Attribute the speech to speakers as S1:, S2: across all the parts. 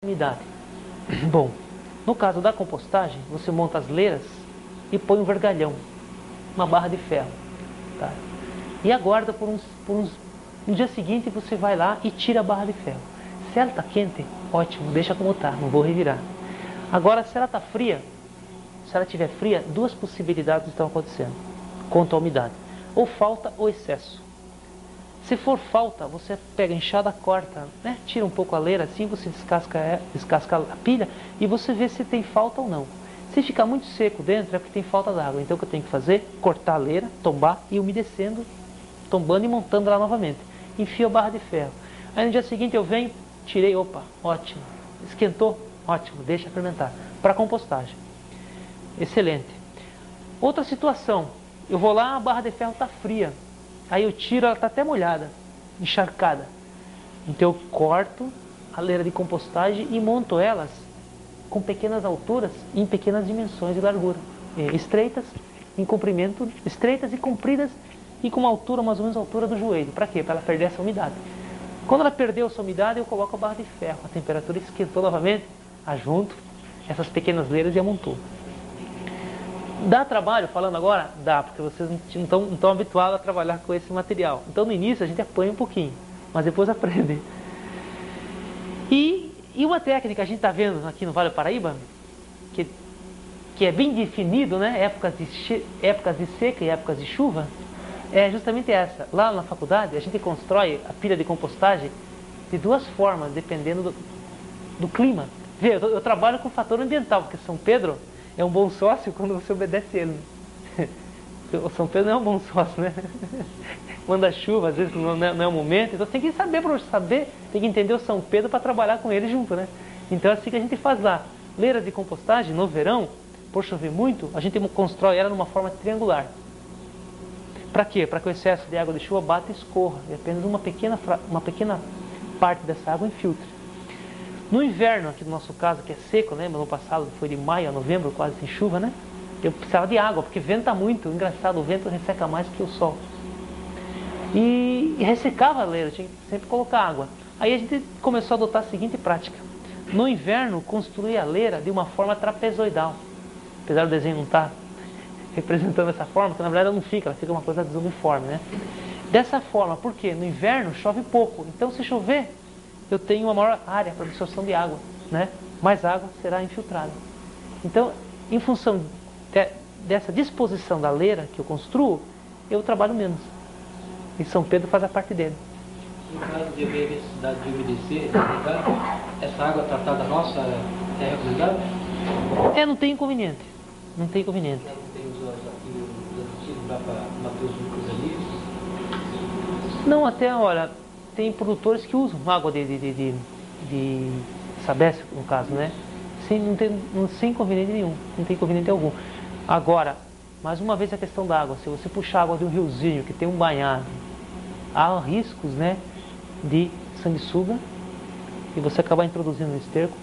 S1: umidade. Bom, no caso da compostagem, você monta as leiras e põe um vergalhão, uma barra de ferro, tá? E aguarda no dia seguinte você vai lá e tira a barra de ferro. Se ela está quente, ótimo, deixa como está, não vou revirar. Agora, se ela está fria, se ela estiver fria, duas possibilidades estão acontecendo quanto à umidade: ou falta ou excesso. Se for falta, você pega a enxada, corta, né? Tira um pouco a leira, assim você descasca a pilha e você vê se tem falta ou não. Se ficar muito seco dentro, é porque tem falta d'água. Então o que eu tenho que fazer? Cortar a leira, tombar e umedecendo, tombando e montando lá novamente. Enfio a barra de ferro. Aí no dia seguinte eu venho, tirei, opa, ótimo. Esquentou? Ótimo, deixa fermentar. Para compostagem. Excelente. Outra situação, eu vou lá, a barra de ferro está fria. Aí eu tiro, ela está até molhada, encharcada. Então eu corto a leira de compostagem e monto elas com pequenas alturas e em pequenas dimensões de largura. Estreitas, em comprimento, estreitas e compridas e com uma altura, mais ou menos a altura do joelho. Para quê? Para ela perder essa umidade. Quando ela perdeu essa umidade, eu coloco a barra de ferro. A temperatura esquentou novamente, ajunto essas pequenas leiras e amontoo. Dá trabalho, falando agora? Dá, porque vocês não estão habituados a trabalhar com esse material. Então no início a gente apanha um pouquinho, mas depois aprende. E uma técnica que a gente está vendo aqui no Vale do Paraíba, que é bem definido, né? Épocas de seca e épocas de chuva, é justamente essa. Lá na faculdade a gente constrói a pilha de compostagem de duas formas, dependendo do clima. Vê, eu trabalho com fator ambiental, porque São Pedro é um bom sócio quando você obedece ele. O São Pedro não é um bom sócio, né? Manda chuva, às vezes não é o momento. Então tem que saber, para saber, tem que entender o São Pedro para trabalhar com ele junto, né? Então é assim que a gente faz lá. Leira de compostagem, no verão, por chover muito, a gente constrói ela numa forma triangular. Para quê? Para que o excesso de água de chuva bata e escorra. E apenas uma pequena parte dessa água infiltre. No inverno, aqui no nosso caso, que é seco, né? No passado foi de maio a novembro, quase sem chuva, né? Eu precisava de água, porque venta muito. Engraçado, o vento resseca mais que o sol. E ressecava a leira, tinha que sempre colocar água. Aí a gente começou a adotar a seguinte prática. No inverno, construir a leira de uma forma trapezoidal. Apesar do desenho não estar representando essa forma, porque na verdade ela não fica, ela fica uma coisa desuniforme, né? Dessa forma, porque no inverno chove pouco. Então se chover, eu tenho uma maior área para absorção de água, né? Mais água será infiltrada. Então, em função dessa disposição da leira que eu construo, eu trabalho menos. E São Pedro faz a parte dele.
S2: No caso de haver necessidade de umedecer, essa água tratada nossa é recomendada?
S1: Não tem inconveniente. Não tem inconveniente.
S2: Não tem os ativos para bater os micro-organismos?
S1: Não, até, olha, tem produtores que usam água de sabesco, no caso, né? Sem inconveniente nenhum, não tem inconveniente algum. Agora, mais uma vez a questão da água, se você puxar água de um riozinho que tem um banhado, há riscos, né, de sanguessuga e você acabar introduzindo no esterco.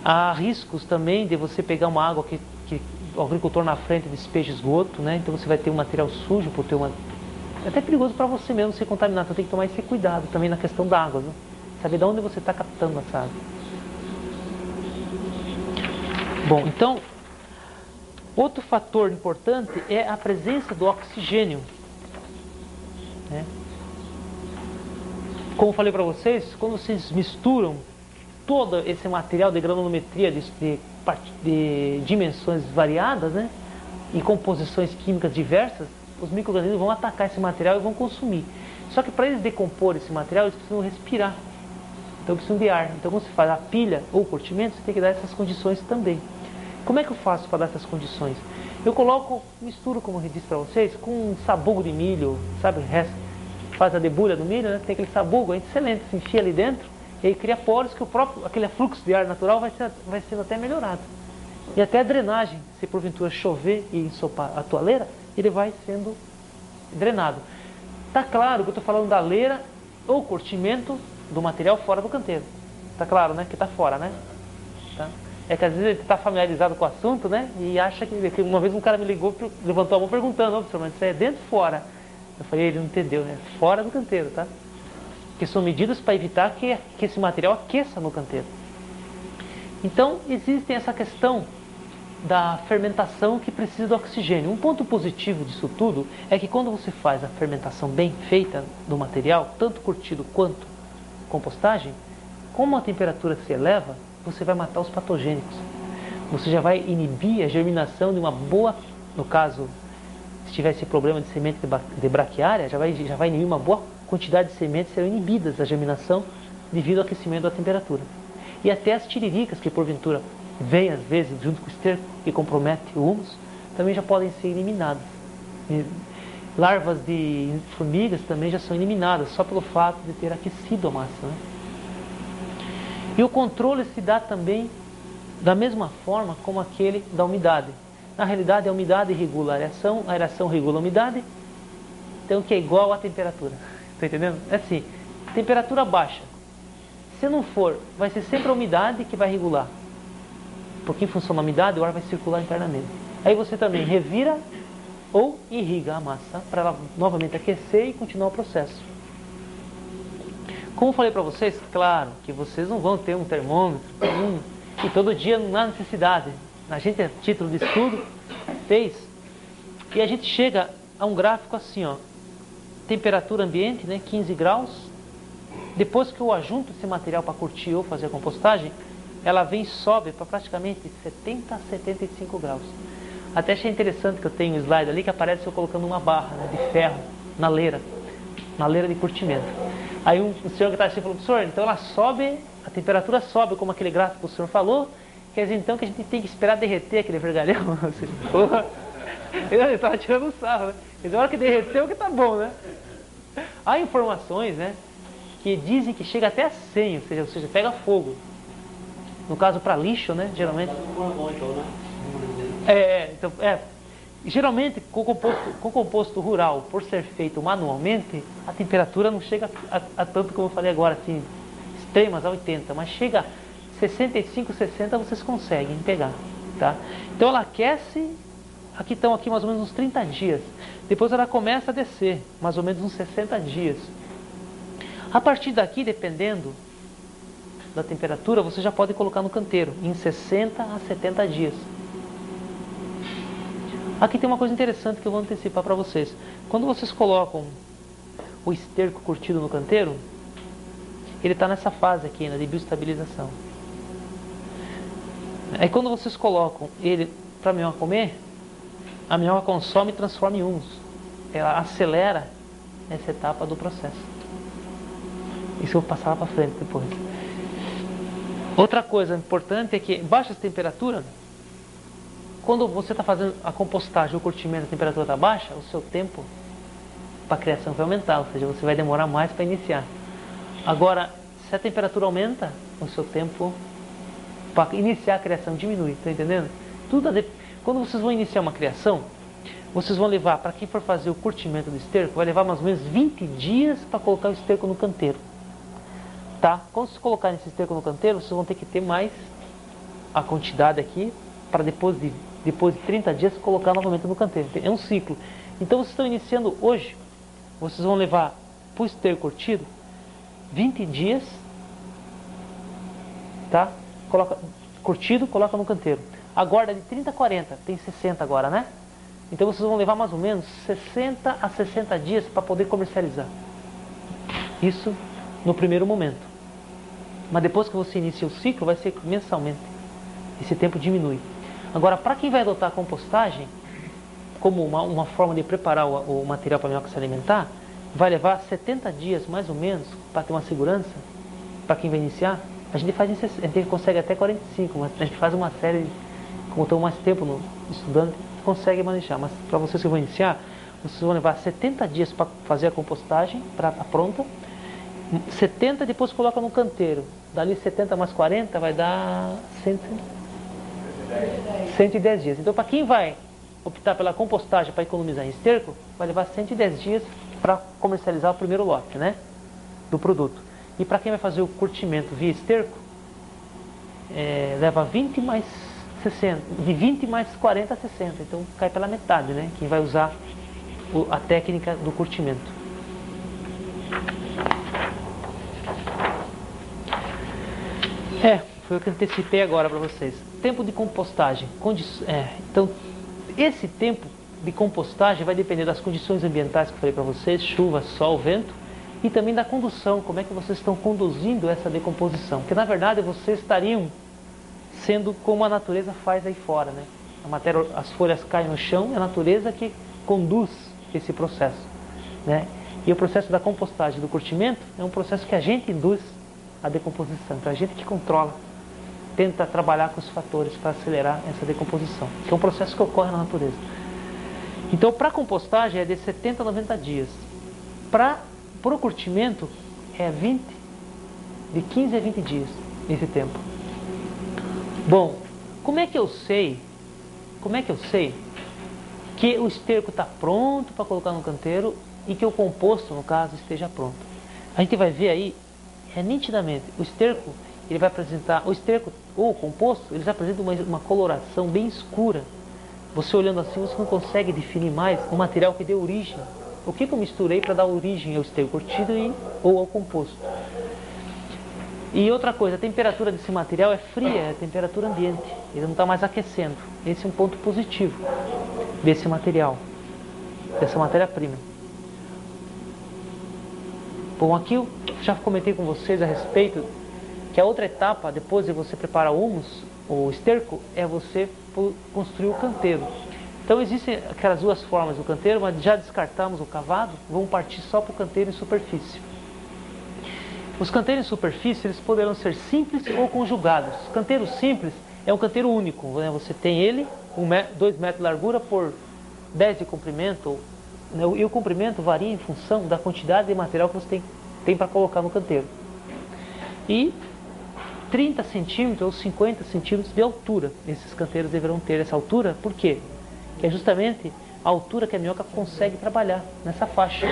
S1: Há riscos também de você pegar uma água que o agricultor na frente despeja esgoto, né? Então você vai ter um material sujo por ter uma... É até perigoso para você mesmo se contaminar, então tem que tomar esse cuidado também na questão da água, viu? Saber de onde você está captando essa água. Bom, então, outro fator importante é a presença do oxigênio, né? Como eu falei para vocês, quando vocês misturam todo esse material de granulometria de dimensões variadas, né, e composições químicas diversas, os micro-organismos vão atacar esse material e vão consumir. Só que para eles decompor esse material, eles precisam respirar. Então precisam de ar. Então quando você faz a pilha ou o curtimento, você tem que dar essas condições também. Como é que eu faço para dar essas condições? Eu misturo, como eu disse para vocês, com um sabugo de milho, sabe? Faz a debulha do milho, né? Tem aquele sabugo, é excelente, se enfia ali dentro, e aí cria poros que aquele fluxo de ar natural vai sendo até melhorado. E até a drenagem, se porventura chover e ensopar a tua leira, ele vai sendo drenado. Tá claro que eu estou falando da leira ou curtimento do material fora do canteiro. Tá claro, né? Que tá fora, né? Tá? É que às vezes ele está familiarizado com o assunto, né? E acha que... Uma vez um cara me ligou, levantou a mão perguntando: professor, mas isso é dentro ou fora? Eu falei: ele não entendeu, né? Fora do canteiro, tá? Que são medidas para evitar que esse material aqueça no canteiro. Então, existe essa questão da fermentação que precisa do oxigênio. Um ponto positivo disso tudo é que quando você faz a fermentação bem feita do material, tanto curtido quanto compostagem, como a temperatura se eleva, você vai matar os patogênicos. Você já vai inibir a germinação de uma boa, no caso, se tiver esse problema de semente de braquiária, já vai inibir uma boa quantidade de sementes serão inibidas a germinação devido ao aquecimento da temperatura. E até as tiriricas, que porventura vêm às vezes junto com o esterco e compromete o humus, também já podem ser eliminadas. E larvas de formigas também já são eliminadas, só pelo fato de ter aquecido a massa, né? E o controle se dá também da mesma forma como aquele da umidade. Na realidade, a umidade regula a aeração regula a umidade, então que é igual à temperatura. Está entendendo? É assim, temperatura baixa. Se não for, vai ser sempre a umidade que vai regular. Porque em função da umidade, o ar vai circular internamente. Aí você também revira ou irriga a massa para ela novamente aquecer e continuar o processo. Como eu falei para vocês, claro que vocês não vão ter um termômetro e todo dia não há necessidade. A gente, a título de estudo, fez e a gente chega a um gráfico assim, ó, temperatura ambiente, né, 15 graus. Depois que eu ajunto esse material para curtir ou fazer a compostagem, ela vem e sobe para praticamente 70 a 75 graus. Até achei interessante que eu tenho um slide ali que aparece eu colocando uma barra, né, de ferro na leira de curtimento. Aí um senhor que está assim falou, professor, então ela sobe, a temperatura sobe, como aquele gráfico que o senhor falou, quer dizer então que a gente tem que esperar derreter aquele vergalhão? Eu estava tirando sarro, né? Mas na hora que derreteu que tá bom, né? Há informações, né, que dizem que chega até a 100, ou seja, pega fogo. No caso para lixo, né, geralmente. Então, geralmente com o composto rural, por ser feito manualmente, a temperatura não chega a tanto como eu falei agora, assim, extremas a 80, mas chega a 65, 60 vocês conseguem pegar, tá? Então ela aquece, estão aqui mais ou menos uns 30 dias. Depois ela começa a descer, mais ou menos uns 60 dias. A partir daqui, dependendo da temperatura, você já pode colocar no canteiro, em 60 a 70 dias. Aqui tem uma coisa interessante que eu vou antecipar para vocês. Quando vocês colocam o esterco curtido no canteiro, ele está nessa fase aqui, né, de bioestabilização. Aí quando vocês colocam ele para a minhoca comer, a minhoca consome e transforma em humus. Ela acelera essa etapa do processo. Isso eu vou passar lá para frente depois. Outra coisa importante é que baixas temperaturas, quando você está fazendo a compostagem ou o curtimento, a temperatura está baixa, o seu tempo para a criação vai aumentar, ou seja, você vai demorar mais para iniciar. Agora, se a temperatura aumenta, o seu tempo para iniciar a criação diminui, está entendendo? Quando vocês vão iniciar uma criação, vocês vão levar, para quem for fazer o curtimento do esterco, vai levar mais ou menos 20 dias para colocar o esterco no canteiro. Tá? Quando vocês colocarem esse esterco no canteiro, vocês vão ter que ter mais a quantidade aqui, para depois de 30 dias colocar novamente no canteiro. É um ciclo. Então vocês estão iniciando hoje, vocês vão levar para o esterco curtido 20 dias, tá? Curtido, coloca no canteiro. Agora de 30 a 40, tem 60 agora, né? Então vocês vão levar mais ou menos 60 a 60 dias para poder comercializar. Isso no primeiro momento. Mas depois que você inicia o ciclo, vai ser mensalmente. Esse tempo diminui. Agora, para quem vai adotar a compostagem, como uma forma de preparar o material para a minhoca se alimentar, vai levar 70 dias mais ou menos, para ter uma segurança, para quem vai iniciar. A gente consegue até 45, mas a gente faz uma série, como estão mais tempo estudando, consegue manejar. Mas para vocês que vão iniciar, vocês vão levar 70 dias para fazer a compostagem, para estar pronta. 70 depois coloca no canteiro. Dali 70 mais 40 vai dar 110 dias. Então para quem vai optar pela compostagem para economizar em esterco, vai levar 110 dias para comercializar o primeiro lote, né, do produto. E para quem vai fazer o curtimento via esterco, leva 20 mais 60, de 20 mais 40 a 60, então cai pela metade, né, quem vai usar a técnica do curtimento. foi o que eu antecipei agora para vocês. Tempo de compostagem. Então, esse tempo de compostagem vai depender das condições ambientais que eu falei para vocês, chuva, sol, vento, e também da condução, como é que vocês estão conduzindo essa decomposição. Porque, na verdade, vocês estariam sendo como a natureza faz aí fora, né? A matéria, as folhas caem no chão, é a natureza que conduz esse processo, né? E o processo da compostagem, do curtimento, é um processo que a gente induz a decomposição. Então, a gente que controla, tenta trabalhar com os fatores para acelerar essa decomposição, que é um processo que ocorre na natureza. Então, para a compostagem é de 70 a 90 dias. Para o curtimento é de 15 a 20 dias, esse tempo. Bom, como é que eu sei que o esterco está pronto para colocar no canteiro e que o composto, no caso, esteja pronto? A gente vai ver aí, nitidamente, o esterco, ele vai apresentar, o esterco ou o composto, eles apresentam uma coloração bem escura. Você olhando assim, você não consegue definir mais o material que deu origem. O que eu misturei para dar origem ao esterco curtido ou ao composto. E outra coisa, a temperatura desse material é fria, é a temperatura ambiente. Ele não está mais aquecendo. Esse é um ponto positivo desse material, dessa matéria-prima. Bom, aqui eu já comentei com vocês a respeito que a outra etapa, depois de você preparar o humus, o esterco, é você construir o canteiro. Então existem aquelas duas formas do canteiro, mas já descartamos o cavado, vamos partir só para o canteiro em superfície. Os canteiros em superfície, eles poderão ser simples ou conjugados. Canteiro simples é um canteiro único, né? Você tem ele, 2 metros de largura por 10 de comprimento, né? E o comprimento varia em função da quantidade de material que você tem para colocar no canteiro. E 30 centímetros ou 50 centímetros de altura, esses canteiros deverão ter essa altura, por quê? Que é justamente a altura que a minhoca consegue trabalhar, nessa faixa,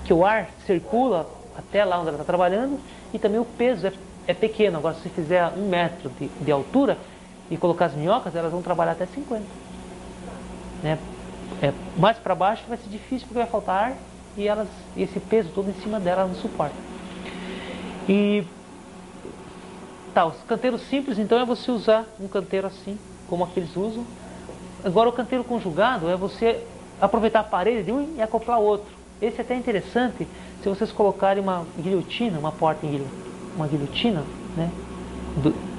S1: que o ar circula até lá onde ela está trabalhando e também o peso é pequeno. Agora, se fizer 1 metro de altura e colocar as minhocas, elas vão trabalhar até 50. Né? Mais para baixo vai ser difícil porque vai faltar ar e esse peso todo em cima dela não suporta. E os canteiros simples, então, é você usar um canteiro assim, como aqueles usam. Agora, o canteiro conjugado é você aproveitar a parede de um e acoplar o outro. Esse é até interessante se vocês colocarem uma guilhotina, uma porta em uma guilhotina, né?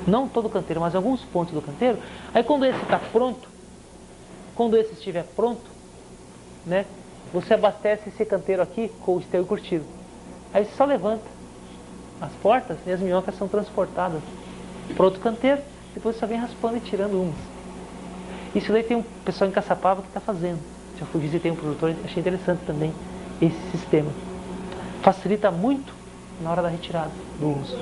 S1: Não todo o canteiro, mas alguns pontos do canteiro. Aí quando esse está pronto, quando esse estiver pronto, né? Você abastece esse canteiro aqui com o esterco curtido. Aí você só levanta as portas e as minhocas são transportadas para outro canteiro. Depois você só vem raspando e tirando umas. Isso daí tem um pessoal em Caçapava que está fazendo. Já visitei um produtor e achei interessante também esse sistema. Facilita muito na hora da retirada do humus.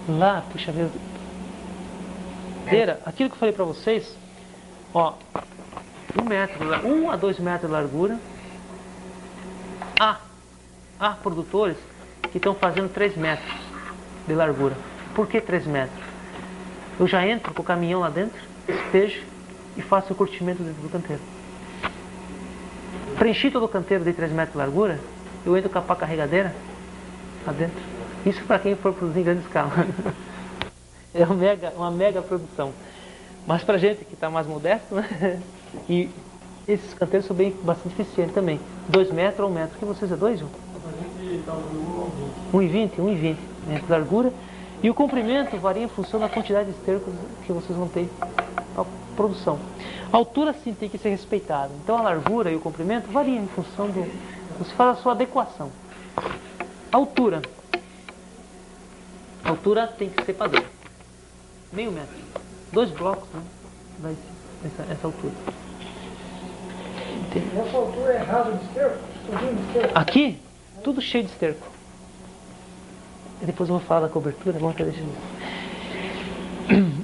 S1: Lá, puxa vida. Aquilo que eu falei para vocês, ó, 1 a 2 metros de largura. Há produtores que estão fazendo 3 metros de largura. Por que 3 metros? Eu já entro com o caminhão lá dentro, despejo e faço o curtimento dentro do canteiro. Preenchi todo o canteiro de 3 metros de largura, eu entro com a pá carregadeira lá dentro. Isso para quem for produzir em grande escala. É uma mega produção. Mas para gente que está mais modesto, né? E esses canteiros são bastante eficientes também. 2 metros ou 1 metro. O que vocês é 2, João? 1,20 metros de largura. E o comprimento varia em função da quantidade de esterco que vocês vão ter para a produção. A altura sim tem que ser respeitada. Então a largura e o comprimento variam em função você faz a sua adequação. Altura. A altura tem que ser padrão. 0,5 metro. 2 blocos, né? Vai ser essa altura.
S3: Essa altura é raso de esterco?
S1: Aqui, tudo cheio de esterco. Depois eu vou falar da cobertura, vamos até deixar.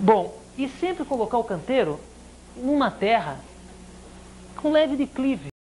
S1: Bom, e sempre colocar o canteiro numa terra com leve declive.